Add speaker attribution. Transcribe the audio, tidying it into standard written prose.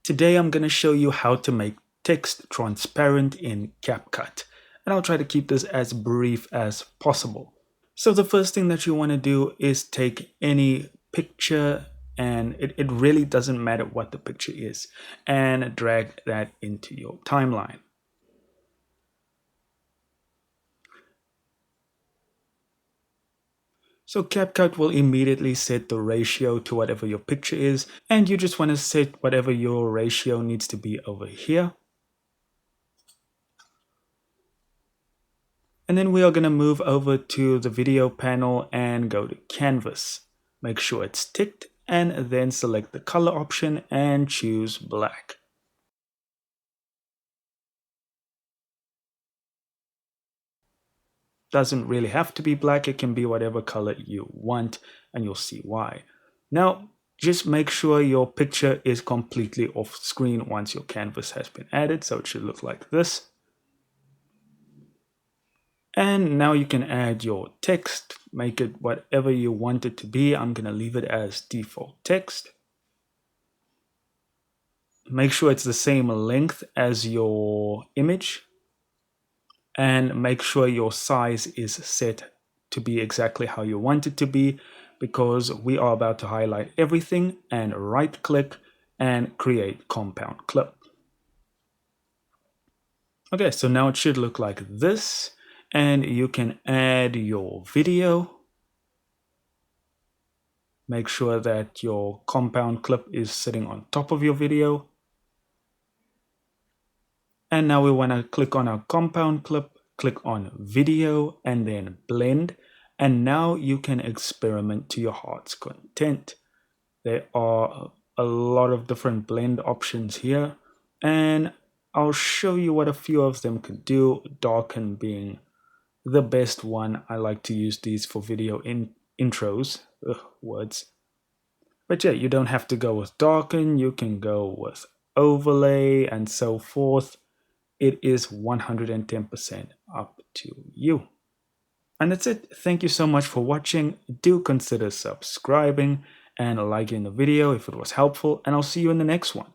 Speaker 1: Today I'm going to show you how to make text transparent in CapCut, and I'll try to keep this as brief as possible. So the first thing that you want to do is take any picture, and it really doesn't matter what the picture is, and drag that into your timeline. So CapCut will immediately set the ratio to whatever your picture is, and you just want to set whatever your ratio needs to be over here. And then we are going to move over to the video panel and go to canvas. Make sure it's ticked and then select the color option and choose black. Doesn't really have to be black, it can be whatever color you want, and you'll see why. Now, just make sure your picture is completely off screen once your canvas has been added, so it should look like this. And now you can add your text, make it whatever you want it to be. I'm going to leave it as default text. Make sure it's the same length as your image, and make sure your size is set to be exactly how you want it to be, because we are about to highlight everything, and right click and create compound clip. Okay, so now it should look like this, and you can add your video. Make sure that your compound clip is sitting on top of your video. And now we want to click on our compound clip, click on video, and then blend. And now you can experiment to your heart's content. There are a lot of different blend options here, and I'll show you what a few of them could do, darken being the best one. I like to use these for video intros. Words. But yeah, you don't have to go with darken, you can go with overlay and so forth. It is 110% up to you. And that's it. Thank you so much for watching. Do consider subscribing and liking the video if it was helpful, and I'll see you in the next one.